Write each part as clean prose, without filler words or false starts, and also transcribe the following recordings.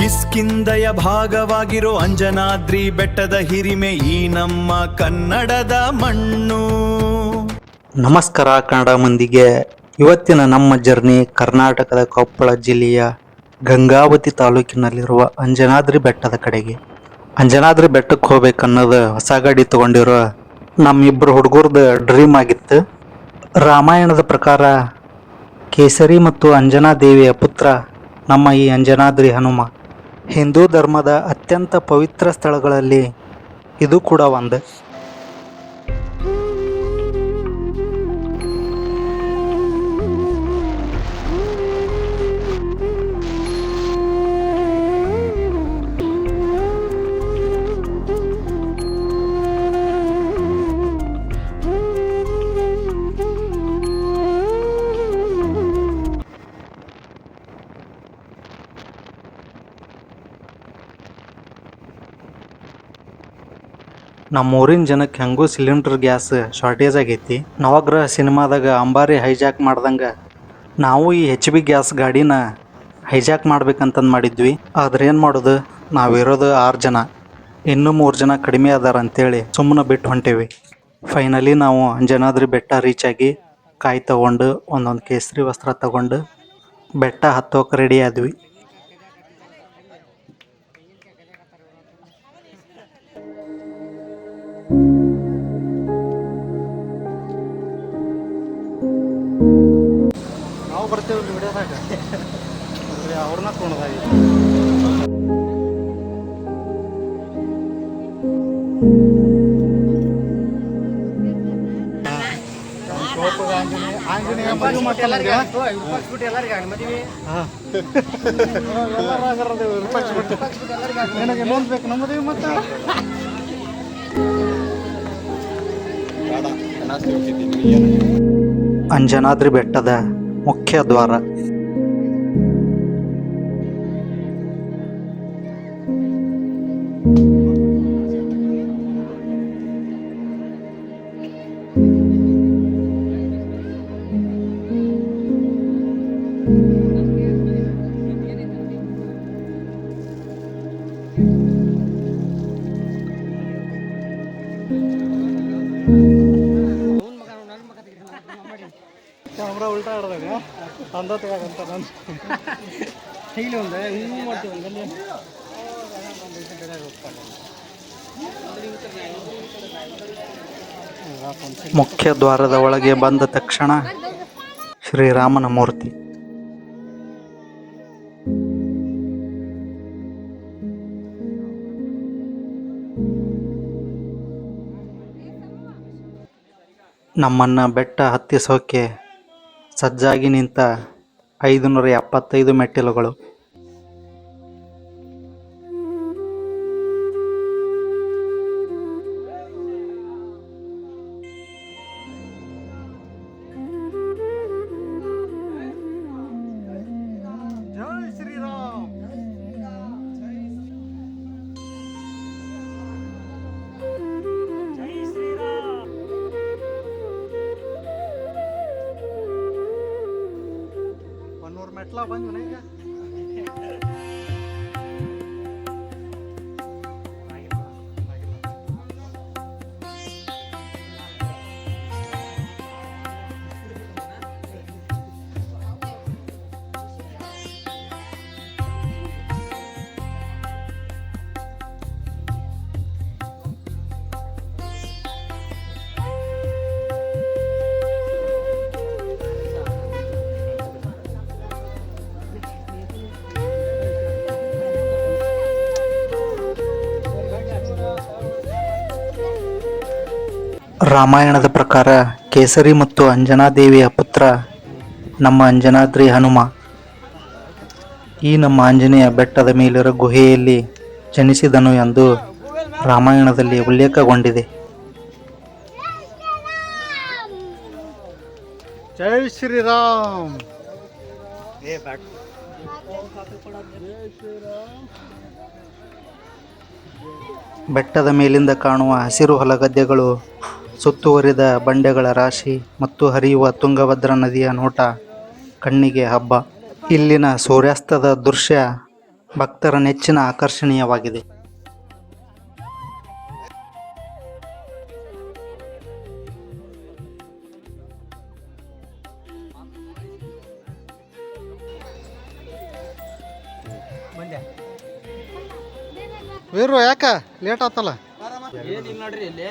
ಕಿಷ್ಕಿಂಧೆಯ ಭಾಗವಾಗಿರೋ ಅಂಜನಾದ್ರಿ ಬೆಟ್ಟದ ಹಿರಿಮೆ ಈ ನಮ್ಮ ಕನ್ನಡದ ಮಣ್ಣು. ನಮಸ್ಕಾರ ಕನ್ನಡ ಮಂದಿಗೆ. ಇವತ್ತಿನ ನಮ್ಮ ಜರ್ನಿ ಕರ್ನಾಟಕದ ಕೊಪ್ಪಳ ಜಿಲ್ಲೆಯ ಗಂಗಾವತಿ ತಾಲೂಕಿನಲ್ಲಿರುವ ಅಂಜನಾದ್ರಿ ಬೆಟ್ಟದ ಕಡೆಗೆ. ಅಂಜನಾದ್ರಿ ಬೆಟ್ಟಕ್ಕೆ ಹೋಗ್ಬೇಕನ್ನೋದು ಹೊಸ ಗಾಡಿ ತಗೊಂಡಿರೋ ನಮ್ಮಿಬ್ಬರು ಹುಡುಗರದ ಡ್ರೀಮ್ ಆಗಿತ್ತು. ರಾಮಾಯಣದ ಪ್ರಕಾರ ಕೇಸರಿ ಮತ್ತು ಅಂಜನಾದೇವಿಯ ಪುತ್ರ ನಮ್ಮ ಈ ಅಂಜನಾದ್ರಿ ಹನುಮ. ಹಿಂದೂ ಧರ್ಮದ ಅತ್ಯಂತ ಪವಿತ್ರ ಸ್ಥಳಗಳಲ್ಲಿ ಇದು ಕೂಡ ಒಂದು. ನಮ್ಮ ಊರಿನ ಜನಕ್ಕೆ ಹೆಂಗೂ ಸಿಲಿಂಡರ್ ಗ್ಯಾಸ್ ಶಾರ್ಟೇಜ್ ಆಗೈತಿ. ನವಗ್ರಹ ಸಿನಿಮಾದಾಗ ಅಂಬಾರಿ ಹೈಜಾಕ್ ಮಾಡ್ದಂಗೆ ನಾವು ಈ HB ಗ್ಯಾಸ್ ಗಾಡಿನ ಹೈಜಾಕ್ ಮಾಡ್ಬೇಕಂತಂದು ಮಾಡಿದ್ವಿ. ಆದ್ರೆ ಏನು ಮಾಡೋದು, ನಾವಿರೋದು 6 ಜನ, ಇನ್ನೂ 3 ಜನ ಕಡಿಮೆ ಅದಾರ ಅಂತೇಳಿ ಸುಮ್ಮನೆ ಬಿಟ್ಟು ಹೊಂಟೇವಿ. ಫೈನಲಿ ನಾವು ಅಂಜನಾದ್ರಿ ಬೆಟ್ಟ ರೀಚ್ ಆಗಿ ಕಾಯಿ ತಗೊಂಡು ಒಂದೊಂದು ಕೇಸರಿ ವಸ್ತ್ರ ತಗೊಂಡು ಬೆಟ್ಟ ಹತ್ತೋಕೆ ರೆಡಿ ಆದ್ವಿ. ನಾವು ಬರ್ತೇವೆ ವಿಡಿಯೋದಾಗ ಅವ್ರನ್ನ ತೊಗೊಂಡಾಗಿ ಅಂಜನಾದ್ರಿ ಬೆಟ್ಟದ ಮುಖ್ಯ ದ್ವಾರ. ಕ್ಯಾಮ್ರಾ ಉಲ್ಟಾ ಹಿಡ್ದಾಗ ಅಂದತ್ತಾಗಂತ ನಾನು ಇಲ್ಲಿ ಒಂದು ಹಿಂಗೆ ಮಾಡ್ತೀವಿ. ಮುಖ್ಯ ದ್ವಾರದ ಒಳಗೆ ಬಂದ ತಕ್ಷಣ ಶ್ರೀರಾಮನ ಮೂರ್ತಿ. ನಮ್ಮನ್ನ ಬೆಟ್ಟ ಹತ್ತಿಸೋಕೆ ಸಜ್ಜಾಗಿ ನಿಂತ 575 ಮೆಟ್ಟಿಲುಗಳು. ಜೈ ಶ್ರೀರಾಮ್. ಮೆಟ್ಲ ಬಂದ್ವಿ ಈಗ. ರಾಮಾಯಣದ ಪ್ರಕಾರ ಕೇಸರಿ ಮತ್ತು ಅಂಜನಾದೇವಿಯ ಪುತ್ರ ನಮ್ಮ ಅಂಜನಾದ್ರಿ ಹನುಮ. ಈ ನಮ್ಮ ಆಂಜನೇಯ ಬೆಟ್ಟದ ಮೇಲಿರೋ ಗುಹೆಯಲ್ಲಿ ಜನಿಸಿದನು ಎಂದು ರಾಮಾಯಣದಲ್ಲಿ ಉಲ್ಲೇಖಗೊಂಡಿದೆ. ಜೈ ಶ್ರೀರಾಮ್. ಬೆಟ್ಟದ ಮೇಲಿಂದ ಕಾಣುವ ಹಸಿರು ಹೊಲಗದ್ದೆಗಳು, ಸುತ್ತುವರಿದ ಬಂಡೆಗಳ ರಾಶಿ ಮತ್ತು ಹರಿಯುವ ತುಂಗಭದ್ರಾ ನದಿಯ ನೋಟ ಕಣ್ಣಿಗೆ ಹಬ್ಬ. ಇಲ್ಲಿನ ಸೂರ್ಯಾಸ್ತದ ದೃಶ್ಯ ಭಕ್ತರ ನೆಚ್ಚಿನ ಆಕರ್ಷಣೀಯವಾಗಿದೆ. ವೀರು ಯಾಕ ಲೇಟ್ ಆತಲ್ಲ? ಏನಿಲ್ಲ ನೋಡ್ರಿ ಇಲ್ಲಿ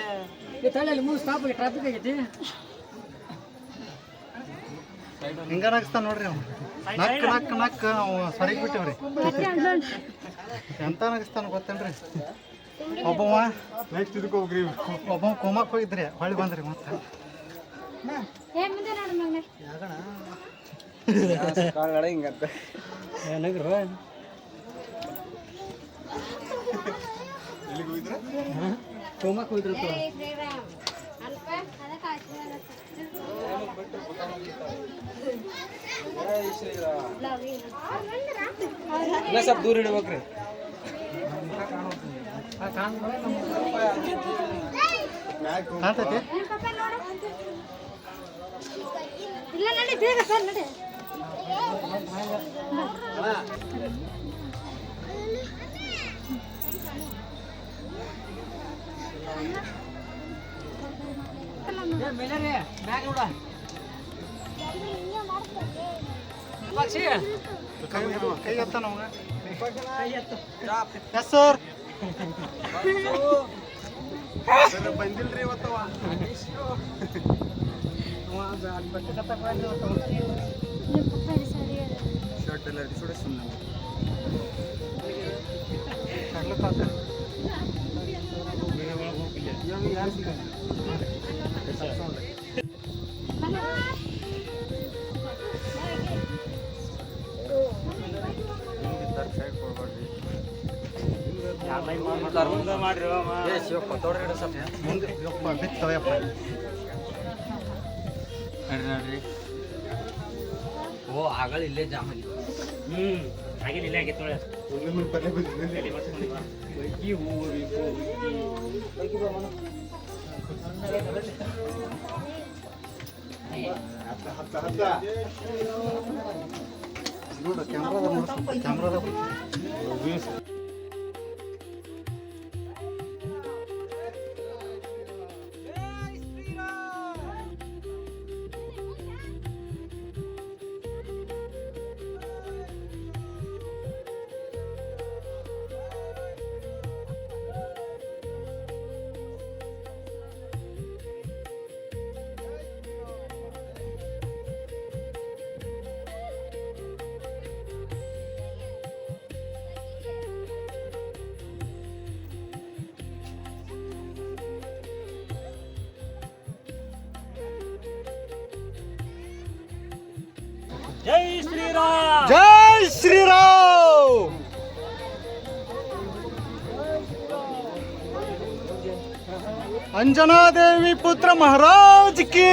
ಹಿಂಗ ನಗ್ಸ್ತಾನ ನೋಡ್ರಿ ಅವ್ನು. ನಕ್ ನಕ್ ನಕ್ ನಾವು ಸರಿಗೆ ಬಿಟ್ಟಿವ್ರಿ. ಎಂತ ನಗಿಸ್ತಾನ ಗೊತ್ತೇನ್ರಿ? ಒಬ್ಬವ ಒಬ್ಬ ಕೋಮಕ್ ಹೋಗಿದ್ರಿ, ಹೊಳ್ಳಿ ಬಂದ್ರಿ ಮತ್ತೆ. ಹಿಂಗಂತ ಕೋಮಕ್ ಹೋಗಿದ್ರು. ಸ್ವಲ್ಪ ದೂರ ಇಡ್ಬೇಕ್ರಿ. ಕಾಣ್ತೈತಿ? ಇಲ್ಲ ನಡಿ ಬೇಗ ಸರ್ ನಡಿ. ಕೈ ಎತ್ತಾನ ಅವಾಗ. Yes sir. ಬಂದಿಲ್ರಿ ಇವತ್ತವ. ಶರ್ಟ್ ಎಲ್ಲ ಸುಡೆ ಸುಮ್ಮನೆ ನೋಡ್ರಿ. ಓ ಆಗಳ ಇಲ್ಲೇ ಜಾಮ್ ಆಗಿ ಆಗಿಲ್ಲ ಆಗಿತ್ತು. ನೋಡು ಕ್ಯಾಮ್ರಾದ ಜೈ ಶ್ರೀರಾಮ್. ಜೈ ಶ್ರೀರಾಮ್. अंजना देवी पुत्र महाराज की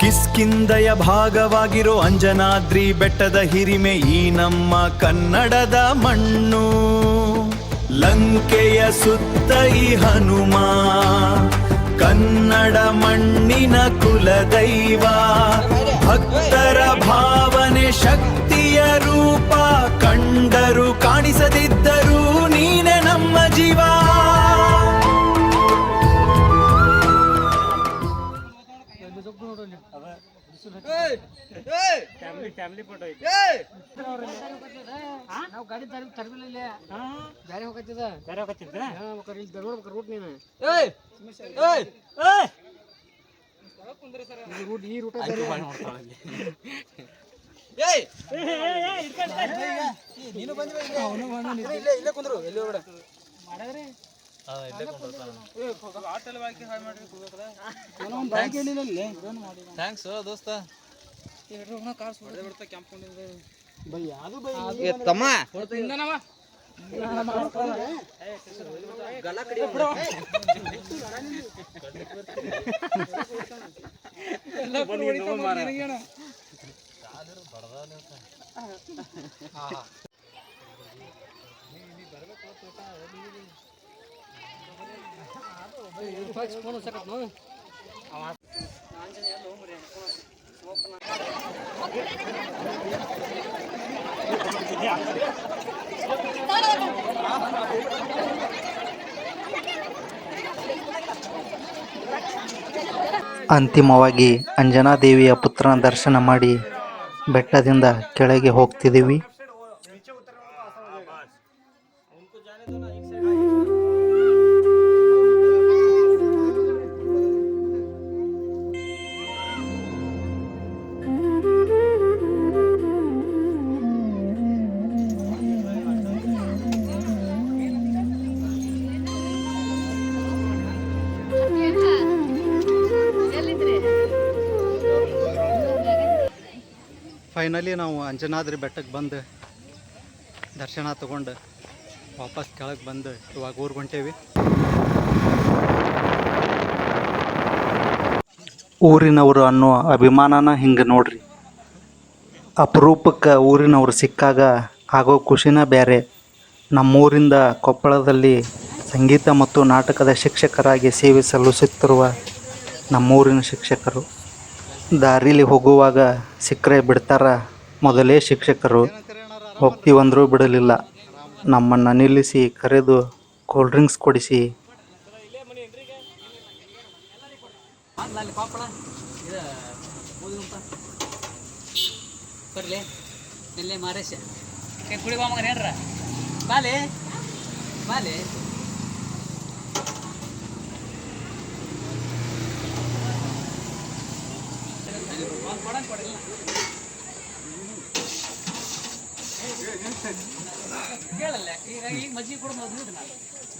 ಕಿಷ್ಕಿಂಧೆಯ ಭಾಗವಾಗಿರೋ ಅಂಜನಾದ್ರಿ ಬೆಟ್ಟದ ಹಿರಿಮೆ ಈ ನಮ್ಮ ಕನ್ನಡದ ಮಣ್ಣು. ಲಂಕೆಯ ಸುತ್ತ ಈ ಹನುಮ ಕನ್ನಡ ಮಣ್ಣಿನ ಕುಲದೈವ. ಭಕ್ತರ ಭಾವನೆ ಶಕ್ತಿಯ ರೂಪ, ಕಂಡರು ಕಾಣಿಸದಿದ್ದರೂ ನೀನೆ ಫ್ಯಾಮಿಲಿ ಫೋಟೋ ಐತಿ. ನಾವು ಗಾಡಿ ತರಬಿಲ್ಲ ಬೇರೆ ಹೋಗತ್ತಿದ ಬೇರೆ ಹೋಗತ್ತಿದ್ದ? ಇಲ್ಲಿ ನೋಡ್ಬೇಕು ರೂಟ್ ನೀನು ರೂಟ್ ಈ ರೂಟ್ ಇಲ್ಲೇ ಕುಂದ್ರು ಎಲ್ಲಿ ಹೋಗ್ಬೇಡ ಮಾಡದ್ರಿ ಥ್ಯಾಂಕ್ಸ್ ದೋಸ್ತ ತಮ್ಮ ಅಂತಿಮವಾಗಿ ಅಂಜನಾದೇವಿಯ ಪುತ್ರನ ದರ್ಶನ ಮಾಡಿ ಬೆಟ್ಟದಿಂದ ಕೆಳಗೆ ಹೋಗ್ತಿದ್ದೀವಿ. ಫೈನಲಿ ನಾವು ಅಂಜನಾದ್ರಿ ಬೆಟ್ಟಕ್ಕೆ ಬಂದು ದರ್ಶನ ತಗೊಂಡು ವಾಪಸ್ ಕೆಳಗೆ ಬಂದು ಇವಾಗ ಊರಿಗೆ ಹೊಂಟೇವಿ. ಊರಿನವರು ಅನ್ನೋ ಅಭಿಮಾನನ ಹಿಂಗೆ ನೋಡ್ರಿ. ಅಪರೂಪಕ್ಕೆ ಊರಿನವರು ಸಿಕ್ಕಾಗ ಆಗೋ ಖುಷಿನ ಬೇರೆ. ನಮ್ಮೂರಿಂದ ಕೊಪ್ಪಳದಲ್ಲಿ ಸಂಗೀತ ಮತ್ತು ನಾಟಕದ ಶಿಕ್ಷಕರಾಗಿ ಸೇವೆ ಸಲ್ಲಿಸುತ್ತಿರುವ ನಮ್ಮೂರಿನ ಶಿಕ್ಷಕರು ದಾರಿಲಿ ಹೋಗುವಾಗ ಸಿಕ್ಕರೆ ಬಿಡ್ತಾರ. ಮೊದಲೇ ಶಿಕ್ಷಕರು ಹೋಗ್ತೀವಂದ್ರೂ ಬಿಡಲಿಲ್ಲ. ನಮ್ಮನ್ನು ನಿಲ್ಲಿಸಿ ಕರೆದು ಕೂಲ್ ಡ್ರಿಂಕ್ಸ್ ಕೊಡಿಸಿ ಬರ್ಲಿ ನಿನ್ನೆ ಮಾರೇಶ ಕುಡಿ ಬಾ ಮಗನ ಹೇಳ್ರ ಬಾಲೆ ಬಾಲೆ ಕೇಳಲ್ಲ ಈಗ ಮಜ್ಜಿಗೆ ಕೊಡೋದು ಮೊದಲು ನಾನು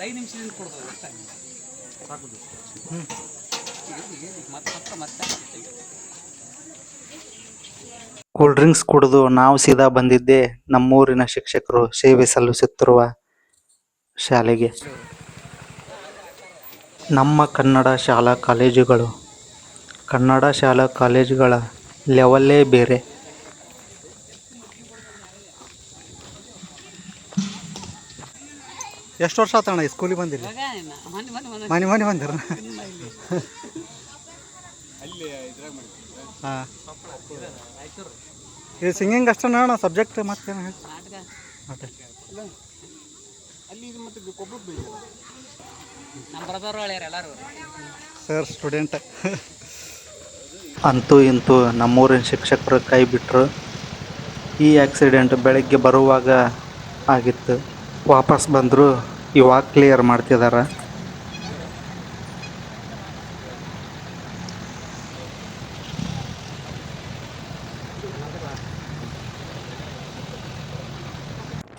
5 ನಿಮಿಷದಿಂದ ಕೊಡ್ಬೋದು ಸಾಕುದು ಮತ್ತೆ ಕೂಲ್ ಡ್ರಿಂಕ್ಸ್ ಕುಡಿದು ನಾವು ಸೀದಾ ಬಂದಿದ್ದೆ ನಮ್ಮೂರಿನ ಶಿಕ್ಷಕರು ಸೇವೆ ಸಲ್ಲಿಸುತ್ತಿರುವ ಶಾಲೆಗೆ. ನಮ್ಮ ಕನ್ನಡ ಶಾಲಾ ಕಾಲೇಜುಗಳ ಲೆವೆಲ್ಲೇ ಬೇರೆ. ಎಷ್ಟು ವರ್ಷ ಆತಣ್ಣ ಈ ಸ್ಕೂಲಿಗೆ ಬಂದಿಲ್ಲ? ಮನೆ ಬಂದಿರ? ಹಾಂ, ಇದು ಸಿಂಗಿಂಗ್ ಅಷ್ಟೇ ಅಣ್ಣ ಸಬ್ಜೆಕ್ಟ್ ಮತ್ತೇನು ಹೇಳಿ? Sir student. ಅಂತೂ ಇಂತೂ ನಮ್ಮೂರಿನ ಶಿಕ್ಷಕರು ಕೈ ಬಿಟ್ಟರು. ಈ ಆಕ್ಸಿಡೆಂಟ್ ಬೆಳಗ್ಗೆ ಬರುವಾಗ ಆಗಿತ್ತು. ವಾಪಸ್ ಬಂದರು, ಇವಾಗ ಕ್ಲಿಯರ್ ಮಾಡ್ತಿದ್ದಾರೆ.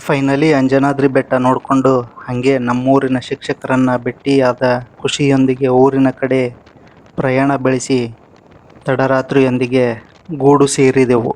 ಫೈನಲಿ ಅಂಜನಾದ್ರಿ ಬೆಟ್ಟ ನೋಡಿಕೊಂಡು ಹಾಗೆ ನಮ್ಮೂರಿನ ಶಿಕ್ಷಕರನ್ನು ಭೇಟಿಯಾದ ಖುಷಿಯೊಂದಿಗೆ ಊರಿನ ಕಡೆ ಪ್ರಯಾಣ ಬೆಳೆಸಿ ತಡರಾತ್ರಿಯೊಂದಿಗೆ ಗೂಡು ಸೇರಿದೆವು.